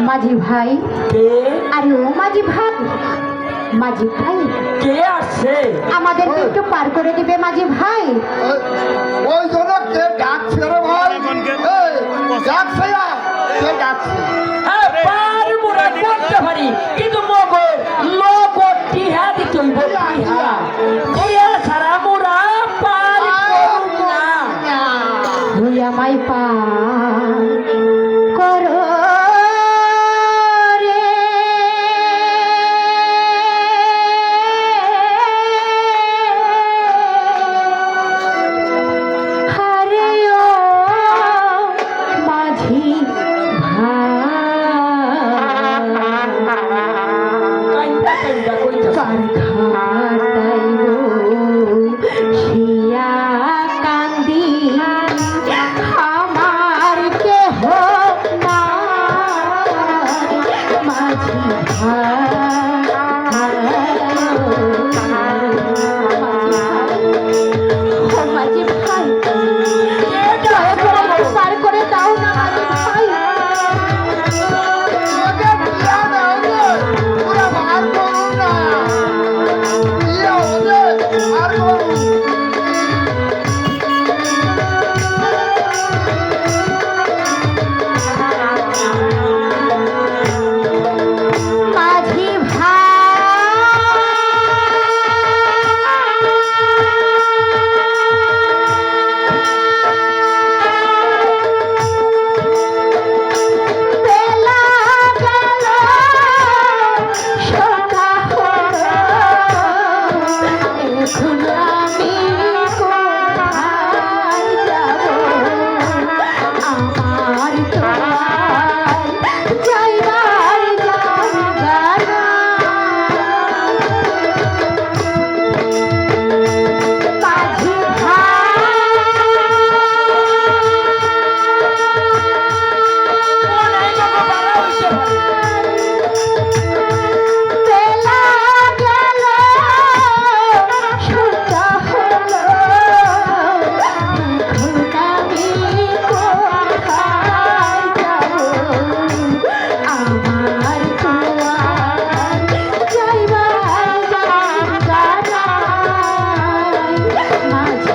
মাঝি ভাই কে? আরে ও মাঝি ভাই, মাঝি ভাই কে আসছে? আমাদেরকে একটু পার করে দিবে মাঝি ভাই? ওই জন্য কে ডাকছে রে ভাই? এই, ডাকছে না? কে ডাকছে? হ্যাঁ, পার মোরা করতে পারি, কিন্তু মগর লগর টিহা দিতে হইব, টিহা। টিহা ছাড়া মোরা পার করুম না। তুই আমায় পার করো রে, হারে ও মাঝি ভাই, কাইন্দা কাইন্দা কইতাছে। কার ঘাটাইব শিয়া কান্দি আমার কেহ নাই, মাঝি মাঝি ভাই, দয়া করে আমাকে পার করে দাও না মাঝি ভাই। ওকে বিয়া দাও রে, ওরা বার করুন না। বিয়া হলে বার করুন। মাঝি বেলা গেল সন্ধ্যা হলো, এখন আমি কোথায় যাব? আমার তোমার যাইবার জায়গা নাই। মাঝি মনে হয় বাবা বাড়া হইছে ভাই। বেলা গেল সন্ধ্যা হলো, এখন আমি কোথায় যাব? আমার তোমার যাইবার জায়গা নাই। মাঝি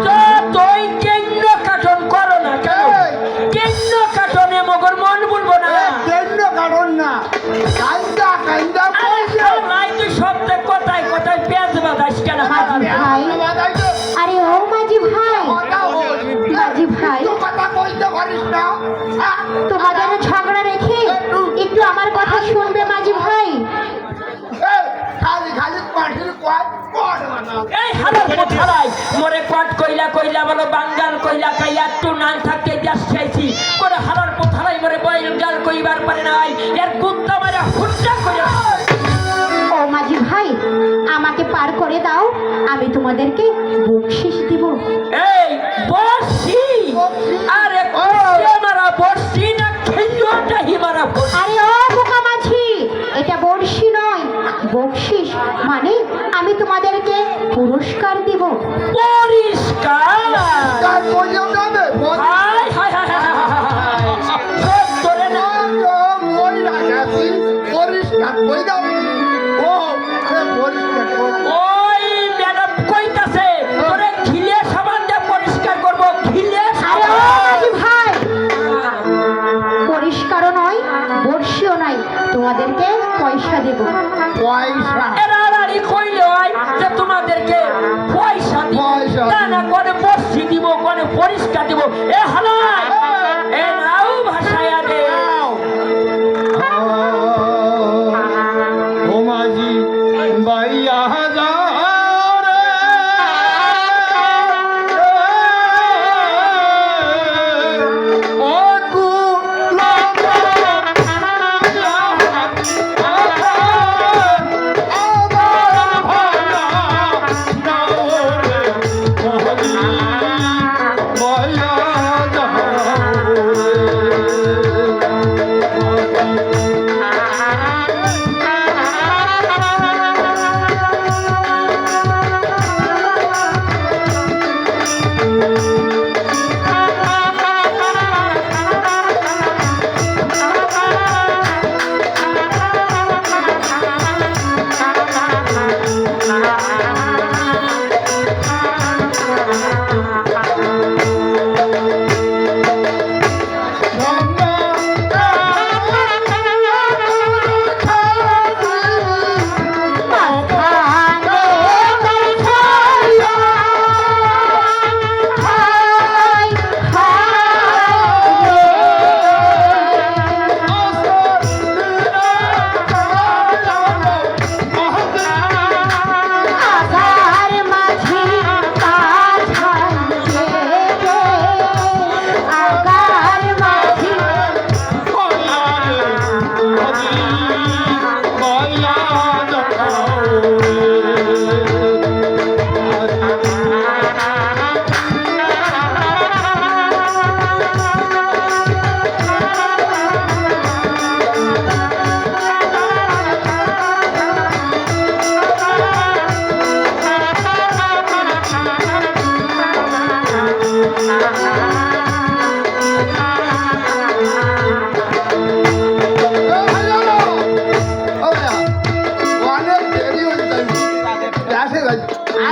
যতই কেন্ন কাটন করো না কেন, কেন্ন কাটনে মগর মন বলবো না। কেন কারণ না? কাইন্দা কাইন্দা আরে কইছে। হালাই তুই সবটা কথায় কথায় পেঁয়াজ বাদাস কেন হারামি? ভাই, বাদাইছে। আরে ও মাঝি ভাই, কথা বল। মাঝি ভাই, তুই কথা কইতে পারিস না? হ্যাঁ? তোমাদের ঝগড়া রেখে একটু আমার কথা শুনবে মাঝি ভাই? এই, খালি খালি পাঠির কয় কর বানাও। এই হালার কোথায় মোরে কট কইলা কইলা বলো বাঙ্গাল কইলা কাই একটু নান থাকতে দেশ চাইছি করে হালার কোথায় মোরে বইল গাল কইবার পারে নাই এর কুত্তা মারা হুট্টা করে। ও মাঝি ভাই, আমাকে পার করে দাও, আমি তোমাদেরকে বকশিস দিব। এই বসি আরে কুত্তা মারা বসি না খেলোটা হি মারা বসি। আরে ও বোকা মাঝি, এটা বড়শি নয়, বকশিস মানে আমি তোমাদেরকে পুরস্কার দিব। পরিষ্কার তার কইও যাবে। High high high high high সব ধরে না। মই রাখাছি পরিষ্কার কই দাও। ও আরে পরিষ্কার কর। ওই ম্যাডাম কইতাছে তোরে ঘিলে সাবান দিয়ে পরিষ্কার করব, ঘিলে আরে ও সাবান। মাঝি ভাই, পরিষ্কারও নয় বড়শিও নাই, তোমাদেরকে পয়সা দেব। পয়সা। এরা আড়াড়ি কইলে হয় যে তোমাদেরকে পয়সা দিব, পয়সা না না করে বসি দিব, করে পরিষ্কার দিব। এ হালাই এ নাও ভাষায়া দে। ও মাঝি বাইয়া যাও রে। ও কুলা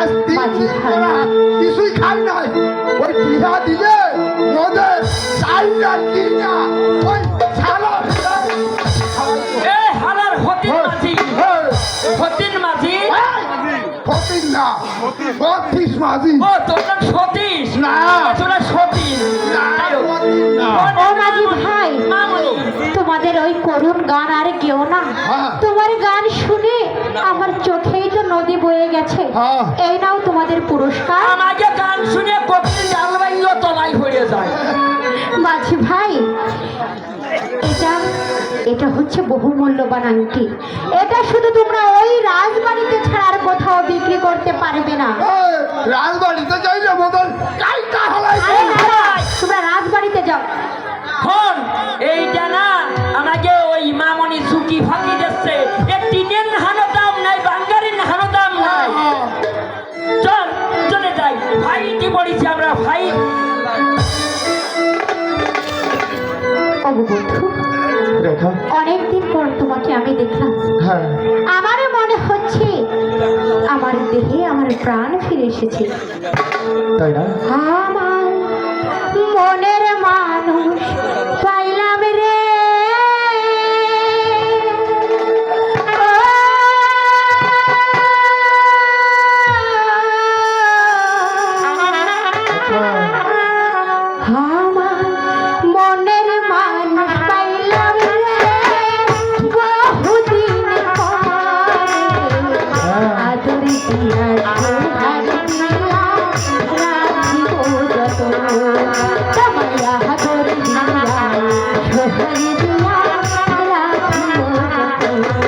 আজ 3 মাঝি দিন ভাই। ওরা কিছুই খাই নাই। ওই টিহা দিলে ওদের চাইনা কিনা ওই ছালা এ হালার হতিন মাঝি, হতিন মাঝি। ফতিন না বত্রিশ মাঝি ও তোমরা সতীশ না। তোমরা সতীশ না, তাই হোক। ফতিন না। ও মাঝি ভাই, মামনি তোমাদের ওই করুণ গান আর কেউ না। হ্যাঁ। তোমার গান শুনে আমার চোখেই তো নদী বয়ে গেছে। হ্যাঁ। এই নাও তোমাদের পুরস্কার। আমাকে গান শুনে কপিল জালবাইও তলাই হয়ে যায়। মাঝি ভাই, এটা এটা হচ্ছে বহুমূল্যবান আংটি। এটা শুধু তোমরা ওই রাজবাড়িতে ছাড়া আর কোথাও বিক্রি করতে পারবে না। এই, রাজবাড়িতে যাইলে মতন কাইটা হলাই আরে না, না, তোমরা রাজবাড়িতে যাও। হন এইটা না আমাকে ওই মামনি সুকি ফাঁকি দিচ্ছে। এর টিনের নাহানো দাম নাই, বাঙ্গারির নাহানো দাম নাই। চল চলে যাই, ভাই কি পড়েছি আমরা ভাই। ওগো বন্ধু, রেখা অনেকদিন পর তোমাকে আমি দেখলাম। হ্যাঁ আমারও মনে হচ্ছে আমার দেহে আমার প্রাণ ফিরে এসেছে। তাই না আমার মনের মানুষ পাইলাম রে। আমার মনের মানুষ পাইলাম রে, বহুদিন পরে আদর দিয়া সোহার দিয়া রাখিব যতন। তোমায় আদর দিয়া সোহার দিয়া রাখিব যতন।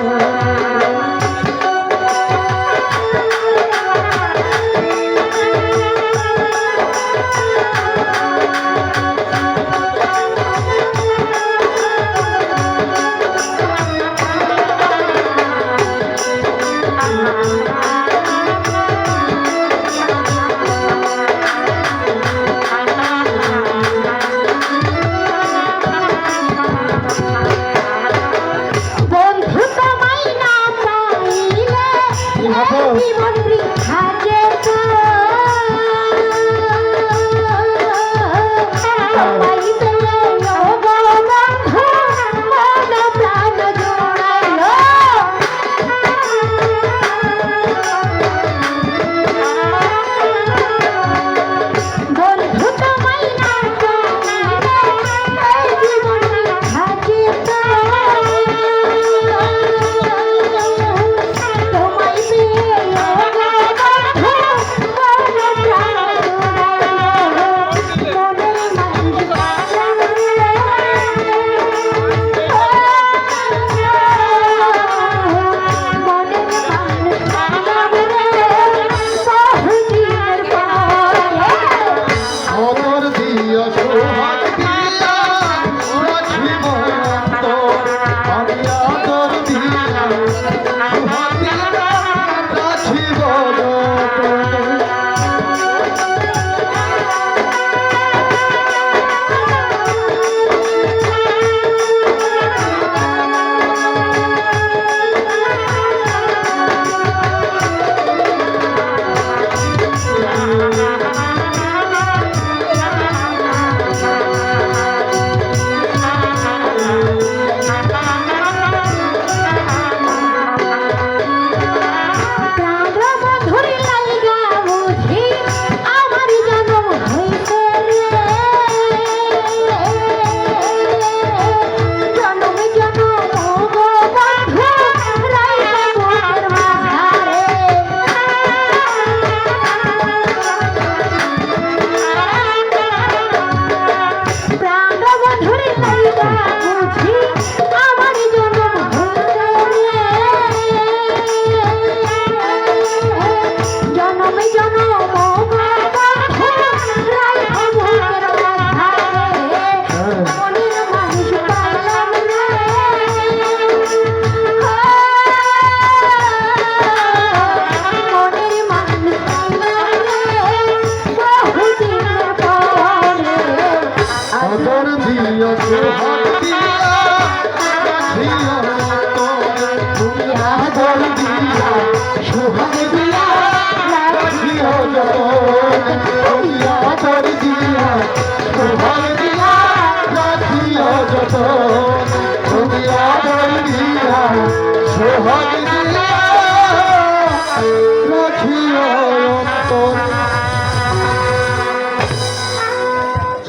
বন্ধু তোমায় না পাইলে হবো? এই জীবন বৃথা যেত। তোমায় পেলে ও গো বন্ধু মন প্রাণ জোড়াইল। বন্ধু তোমায় না পাইলে এই জীবন বৃথা যেত। তোমায় পেয়ে ও গো বন্ধু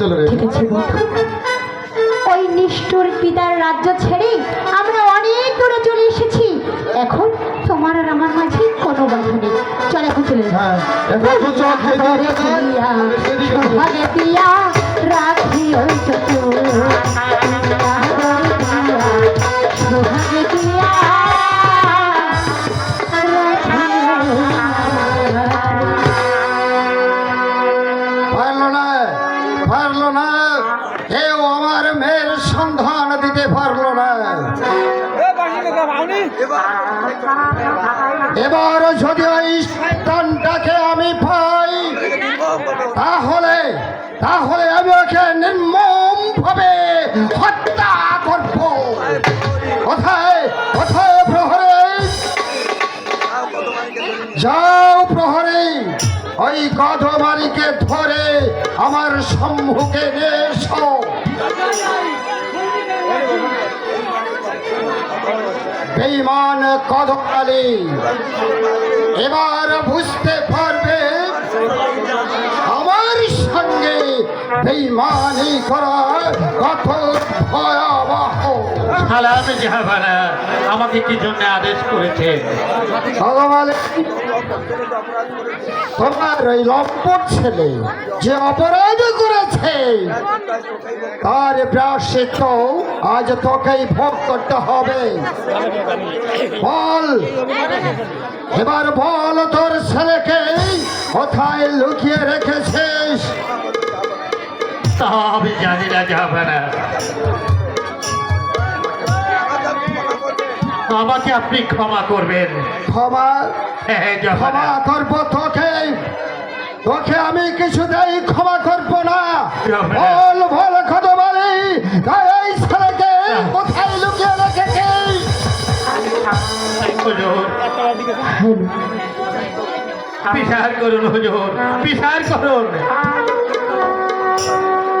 চলো রে। ঠিক আছে বন্ধু, ওই নিষ্ঠুর পিতার রাজ্য ছেড়ে আমরা অনেক দূরে চলে এসেছি। এখন তোমার আর আমার মাঝে কোনো বাধা নেই। চল এখন চলে যাই। হ্যাঁ, এখন তো চল, যেদিকে যাই, সেদিকে যাই। ভাগে দিয়া রাখি ওই চতুর সোহাগে দিয়া পারলো না, কেউ আমার মেয়ের সন্ধান দিতে পারলো না। এবার যদি ওই সন্তানটাকে আমি পাই, তাহলে তাহলে আমি ওকে নির্মম ভাবে হত্যা করব। কোথায় কোথায় প্রহরী? যাও প্রহরী, ওই কদমারিকে ধরে আমার সম্মুখে নিয়ে এসো। বেঈমান কদমালি এবার বুঝতে পারবে আমার সঙ্গে বেঈমানি করা কত ভয়াবহ। সালামে জাহাবানা, আমাকে কি জন্য আদেশ করেছেন? কদমালি, তোমার ওই লম্পট ছেলে যে অপরাধ করেছে তার প্রায়শ্চিত্ত আজ তোকেই ভোগ করতে হবে। বল, এবার বল তোর ছেলেকে কোথায় লুকিয়ে রেখেছিস? তা আমি জানি না জাহাবানা, আমাকে আপনি ক্ষমা করবেন। ক্ষমা হ্যাঁ জাহাবানা, ক্ষমা করবো তোকে? তোকে আমি কিছুতেই ক্ষমা করবো না। বল বল কদমালি, এই ছেলেকে কোথায় লুকিয়ে রেখেছিস? হুজুর, বিচার করুন হুজুর, বিচার করুন।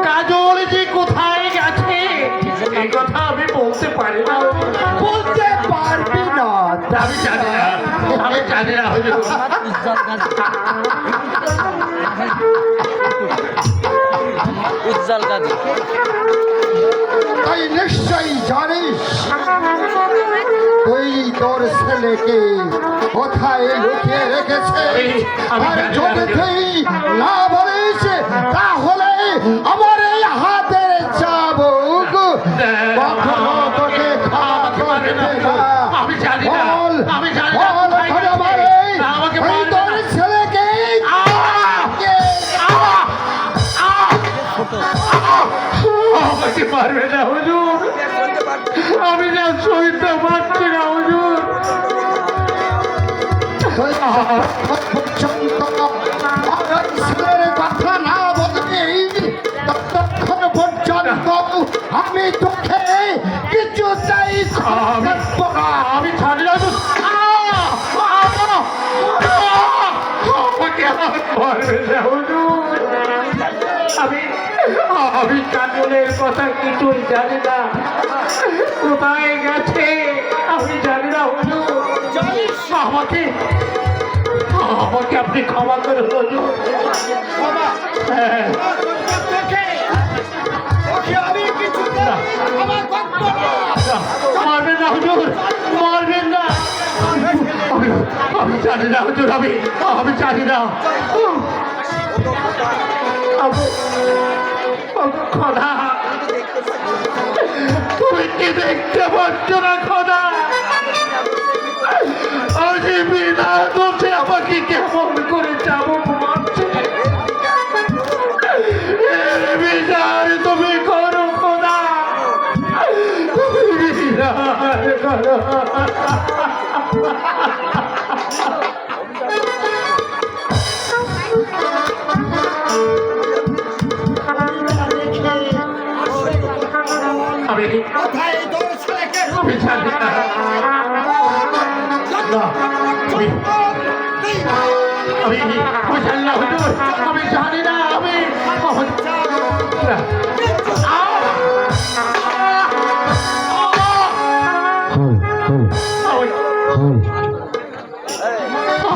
কাজল যে কোথায় গেছে এই কথা আমি বলতে পারি না। বলতে পারবি না? আমি জানি না, আমি জানি না হুজুর। উজ্জ্বল গাজী তাই নিশ্চয়ই জানিস তুই তোর ছেলেকে কোথায় লুকিয়ে রেখেছে। আমি আর জানি না। যদি তুই না বলিস তাহলে আমার এই হাতের চাবুক কখনো তোকে ক্ষমা করবে না। আমি জানি না, বল আমি জানি না বল কোথায় গেছে। কদমালি, আমাকে তুই মারবে তোর না। ছেলেকে আমাকে পারবে না হুজুর, আমি না সইতে পারছি না হুজুর। ছেলের কথা না বলবি ততক্ষণ পর্যন্ত আমি তোকে কিছুতেই করবো না। আমি ছাড়ি না হুজুর। আমাকে আর পারবে না হুজুর। আমি কাজলের কথা কিছুই জানি না, কোথায় গেছে আমি জানি না হুজুর। আমাকে আমাকে আপনি ক্ষমা করে হুজুর। হ্যাঁ, মারবেন না হুজুর, মারবেন না। আমি জানি না হুজুর, আমি জানি না। খোদা, তুমি কি দেখতে পাচ্ছ না খোদা? আজ বিনা দোষে আমাকে কেমন করে চাবুক মারছে। এর বিচার তুমি করো খোদা, তুমি বিচার করো। আমি আমি জানি না। না, আমি জানি না হুজুর, আমি জানি না। আমি না।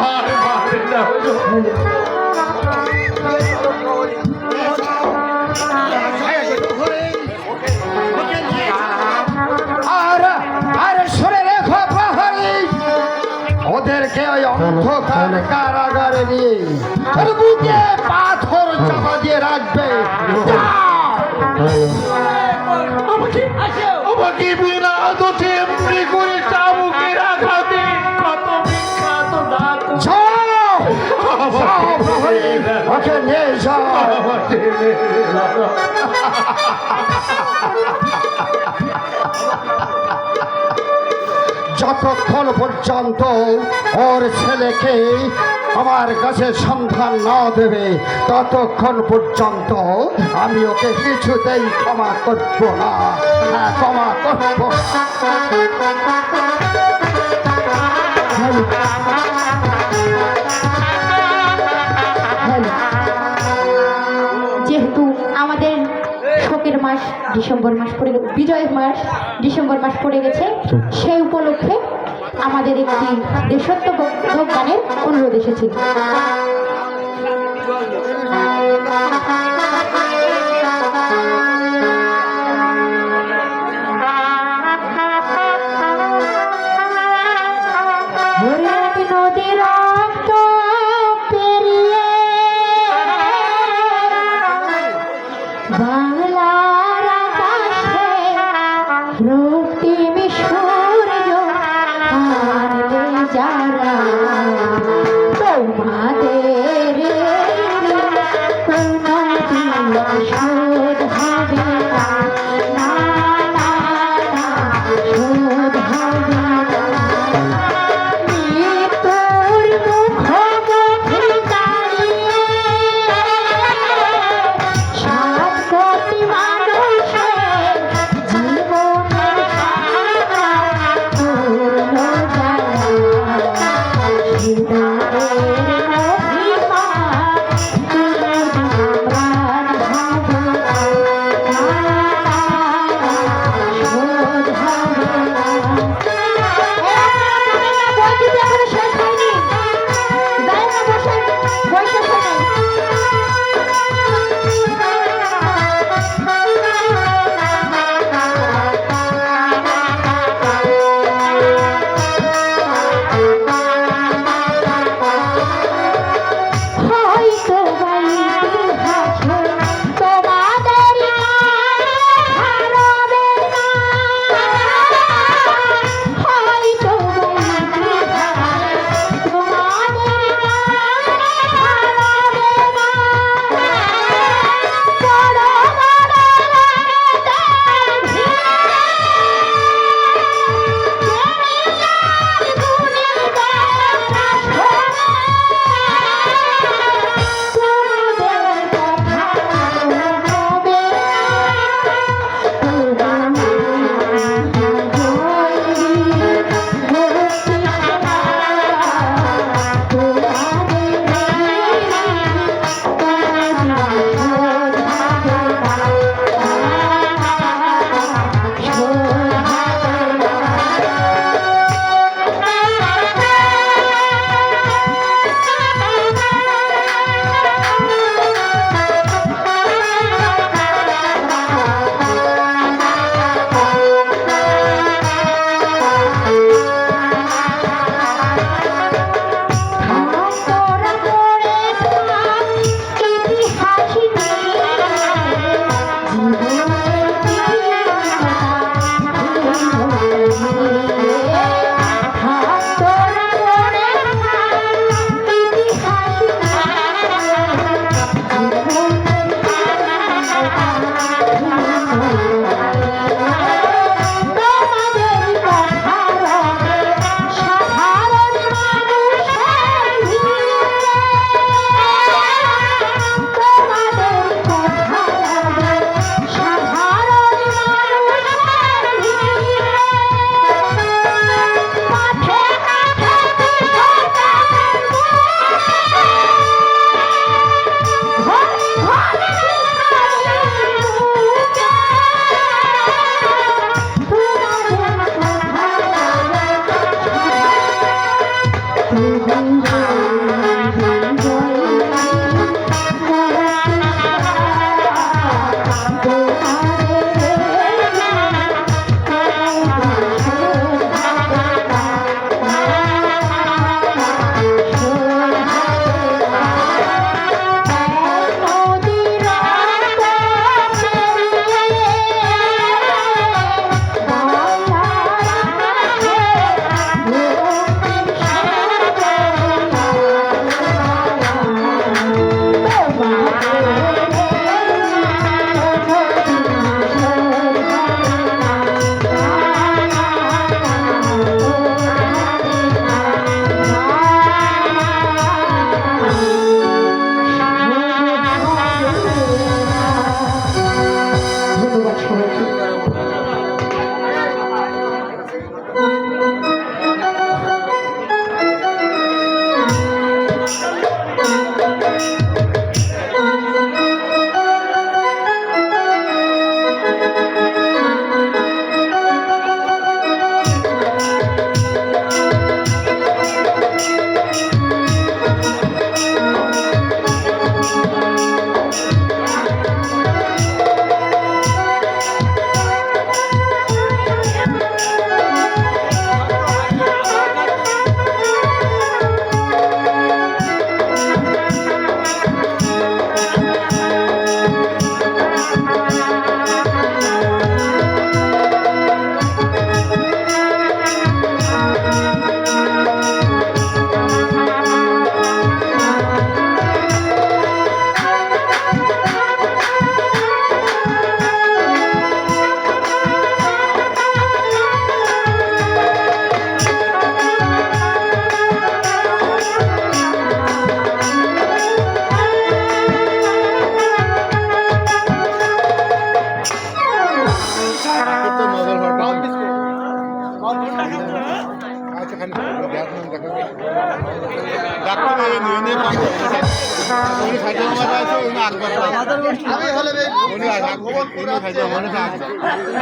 আর মারবেন না হুজুর। আর আর শুনে রেখো প্রহরী, ওদেরকে ওই অন্ধকার কারাগারে নিয়ে ওর বুকে পাথর চাপা দিয়ে রাখবে। আমাকে বিনা দোষে এমনি করে চাবুকে রাখাতে কত বিখ্যাত ডাক। যাও, যাও প্রহরী, ওকে নিয়ে যাও। যতক্ষণ পর্যন্ত ওর ছেলেকে আমার কাছে সন্ধান না দেবে ততক্ষণ পর্যন্ত আমি ওকে কিছুতেই ক্ষমা করব না। হ্যাঁ, ক্ষমা করব না। হ্যালো। যেহেতু আমাদের শোকের মাস ডিসেম্বর মাস পড়ে বিজয় মাস ডিসেম্বর মাস পড়ে গেছে, সেই উপলক্ষে আমাদের একটি দেশাত্মবোধক গানের অনুরোধ এসেছে। নদীর রক্ত পেরিয়ে বাংলার আকাশে রক্তিম সূর্য আনলে যারা তোমাদের কোনো শোধ হবে না, না, না, না, শোধ হবে না। মৃত্যুর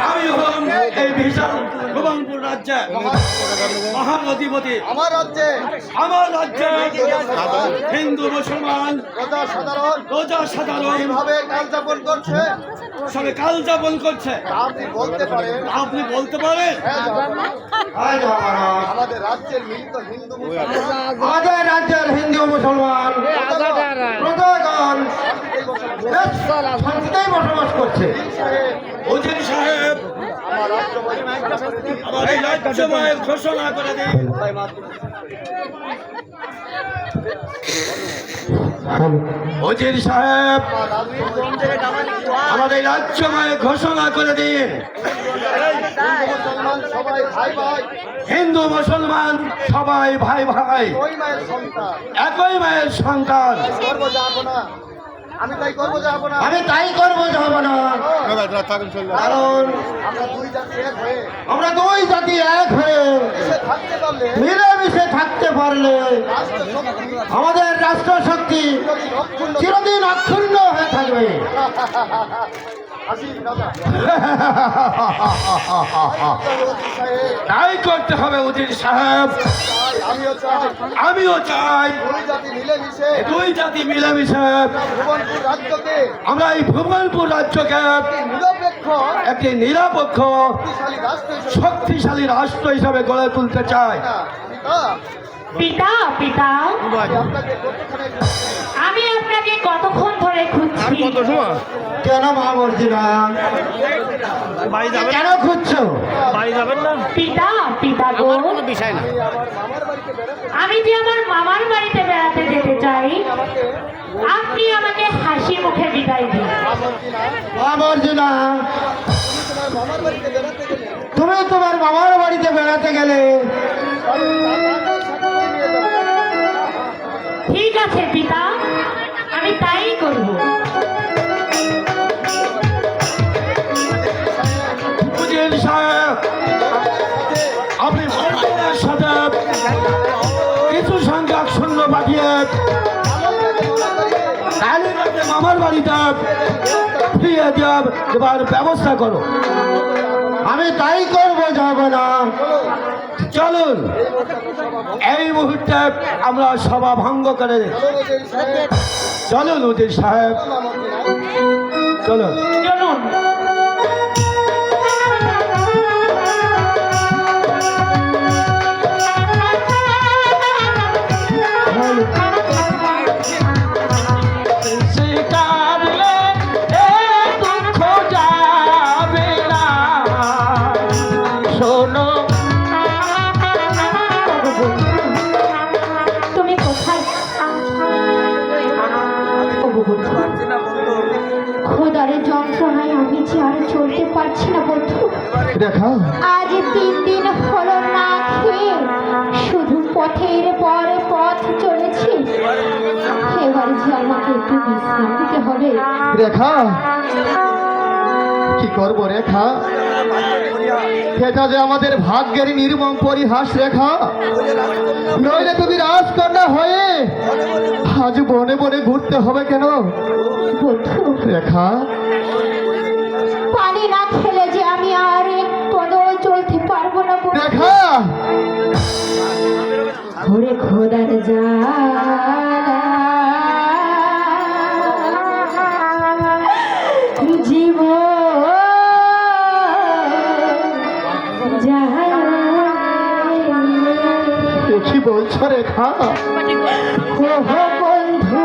আমি হলাম এই বিশাল ভুবনপুর রাজ্যে মহানদীপতি। আমার রাজ্যে হিন্দু মুসলমান রোজা সাধারণ কিভাবে কাল যাপন করছে সবে কাল যাপন করছে। আপনি বলতে পারেন? আপনি বলতে পারেন? আমাদের রাজ্যের মিলিত হিন্দু আমাদের রাজ্যের হিন্দু মুসলমান প্রজাগণ শান্তিতেই বসবাস করছে। উজির সাহেব আমার এই রাজ্যময়ের ঘোষণা করে দিন। উজির সাহেব আমাদের রাজ্যময়ের ঘোষণা করে দিন। মুসলমান সবাই ভাই ভাই, হিন্দু মুসলমান সবাই ভাই ভাই, ওই মায়ের সন্তান। একই মায়ের সন্তান। করবো যাবো না, আমি তাই করবো যাবো না। আমি তাই করবো যাব না, কারণ আমরা দুই জাতি এক হয়ে আমরা দুই জাতি এক হয়ে এসে থাকতে পারলে মিলেমিশে থাকতে পারলে রাষ্ট্র শক্তি আমাদের রাষ্ট্র শক্তি অক্ষুণ্ণ। চিরদিন অক্ষুণ্ণ হয়ে থাকবে। হাসি দাদা তাই করতে হবে উজির সাহেব। আমিও চাই আমিও চাই দুই জাতি মিলেমিশে দুই জাতি মিলেমিশে ভুবনপুর রাজ্যকে আমরা এই ভুবনপুর রাজ্যকে নিরপেক্ষ একটি নিরপেক্ষ শক্তিশালী রাষ্ট্র হিসেবে শক্তিশালী রাষ্ট্র হিসাবে গড়ে তুলতে চাই। পিতা, পিতা পিতা আপনাকে কতখানি আমি আপনাকে কতক্ষণ ধরে খুঁজছি। কেন মা মর্জিনা, কেন খুঁজছো? পিতা পিতা গো, আমার মামার বাড়িতে বেড়াতে আমি যে আমার মামার বাড়িতে বেড়াতে যেতে চাই, আমাকে আপনি আমাকে হাসি মুখে বিদায় দিন। মা মর্জিনা, তোমার মামার বাড়িতে বেড়াতে গেলে তুমি তোমার মামার বাড়িতে বেড়াতে গেলে আমি তাকে সাথে করে নিয়ে যাবো। ঠিক আছে পিতা, আমি তাই করব। উজির সাহেব আপনি মন্ত্রীদের সাথে কিছু সংখ্যক সৈন্য পাঠিয়ে কালীঘাটে মামার বাড়িতে ফিরিয়ে দেওয়ার ব্যবস্থা করো। আমি তাই করবো যাব না। চলুন এই মুহূর্তে আমরা সভা ভঙ্গ করে দিই। চলুন উজির সাহেব, চলুন। চলুন। শিকারলে এ দুঃখ যাবে না, শোনো তুমি কোথায়? খোদারে যন্ত্রণায় আমি যে আর চলতে পারছি না বন্ধু। দেখা আজ 3 দিন হলো না খেয়ে শুধু পথের পর পথ চলেছি। এবার যে আমাকে একটু বিশ্রাম দিতে হবে। রেখা, কি করবো রেখা? এটা যে আমাদের ভাগ্যের নির্মম পরিহাস রেখা। নইলে তুমি রাজকন্যা হয়ে আজ বনে বনে ঘুরতে হবে কেন? বন্ধু, রেখা, পানি না খেলে যে আমি আর এক পদও চলতে পারবো না বন্ধু। রেখা, ঘুরে খোদার জীব কি বলছো রেখা? বন্ধু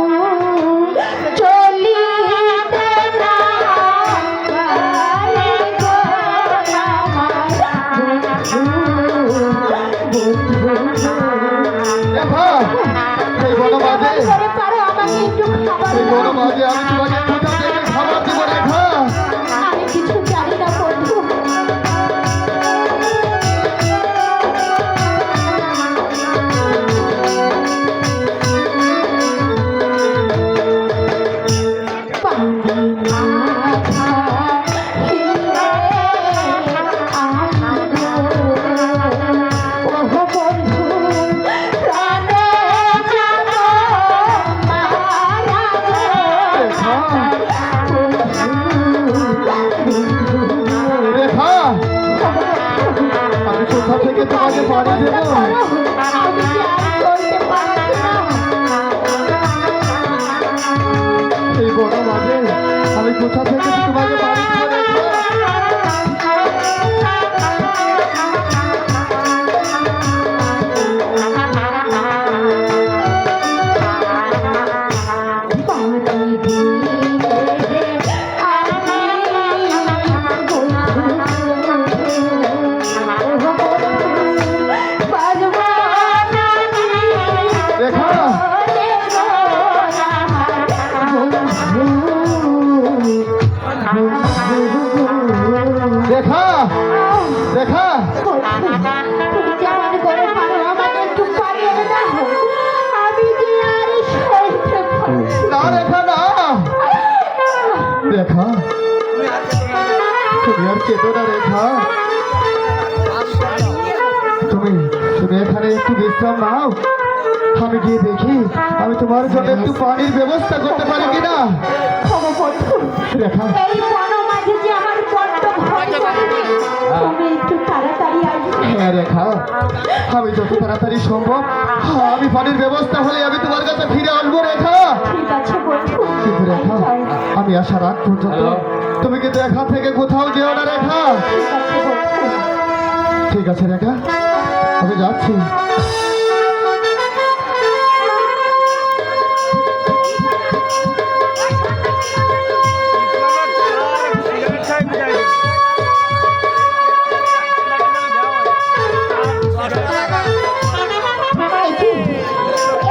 চলি রেখা, এই বনমাঝে, পারো আমাকে একটু খাবার এই দাও? বনমাঝে আমি তোমাকে কোথা থেকে খাবার দেবো রেখা? আমি কিছু জানি না বন্ধু। পানি মাথা হিলে ওহ বন্ধু প্রাণে যাব মারা রেখা, রেখা, আমি কোথা থেকে তোমাকে পানি দেবো? আমি কি আর চলতে পারছি না। এই বনমাঝে আমি কোথা থেকে তোমাকে পানি দেবো রেখা? পানি দিলে আমি পারবো না রেখা, রেখা, রেখা, তুমি যেমন করে পারো আমাকে একটু পানি এনে দাও। আমি যে আর সইতে পারছি না রেখা, না রেখা, তুমি আর কেঁদো না রেখা। তুমি তুমি এখানে একটু বিশ্রাম নাও, আমি গিয়ে দেখি আমি তোমার জন্য একটু পানির ব্যবস্থা করতে পারি কিনা। ক্ষমা বন্ধু, রেখা, এই বনমাঝে যে আমার বড্ড ভয় করে। তুমি একটু তাড়াতাড়ি আসবে। হ্যাঁ রেখা, আমি যত তাড়াতাড়ি সম্ভব আমি পানির ব্যবস্থা হলে আমি তোমার কাছে ফিরে আসবো রেখা। ঠিক আছে বন্ধু। কিন্তু রেখা, আমি আসার আগ পর্যন্ত তুমি কিন্তু এখান থেকে কোথাও যেও না রেখা। ঠিক আছে বন্ধু। ঠিক আছে রেখা, আমি যাচ্ছি।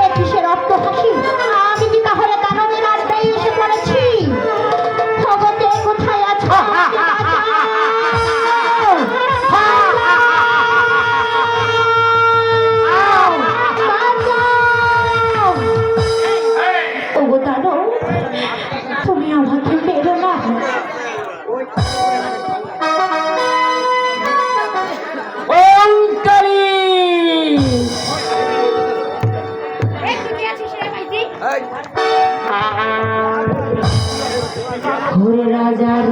এ কিসের রক্ত হাসি? আমি কি তাহলে দানবের আড্ডায় এসে পড়েছি? ভগতে কোথায় আছো? ওগো দানব, তুমি আমাকে মেরো না। ওঙ্কারি ঘুরে রাজার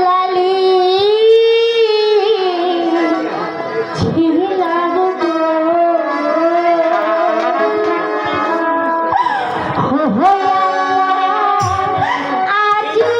লালি ছিলাম গো। আজি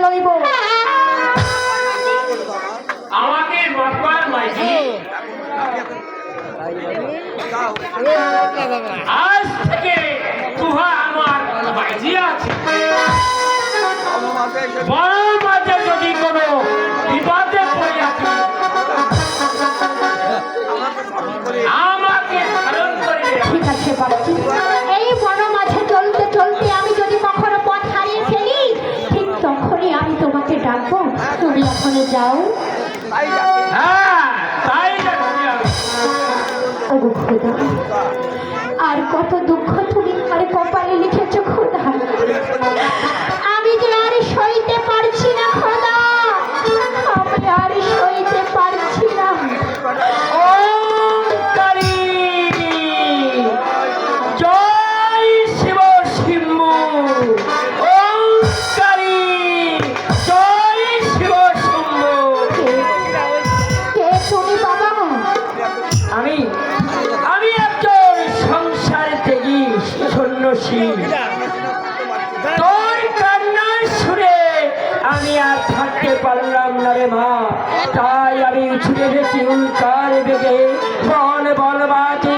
লইব। আমাকে মাফ কর মাইজি, আজ থেকে তুহা আমার মাইজি আছে। বড় মাঝে যদি কোনো বিপদে পড়ে আছি, আমাকে স্মরণ করে দে। ঠিক আছে বাবাজি, এই বন মাঝে চলতে চলতে আমি যদি কখনো পথ হারিয়ে ফেলি, ঠিক তখনই আমি তোমাকে ডাকবো, তুমি ওখানে যাও। হ্যাঁ, তাই যাচ্ছি আমি। ওগো খোদা, আর কত দুঃখ তুমি আর কপালে লিখেছ খোদা, আমি যে আর সইতে পারছি না খোদা, আমি আর সইতে পারছি না। ওঙ্কারী, জয় শিব শম্ভু। ওঙ্কারী, জয় শিব শম্ভু। কে তুমি বাবা? আমি আমি একজন সংসার ত্যাগী সন্ন্যাসী। তোর কান্নার সুরে আমি আর থাকতে পারলাম না রে মা, তাই আমি ছুটে গেছি উল্কার বেগে। বল বল বাজে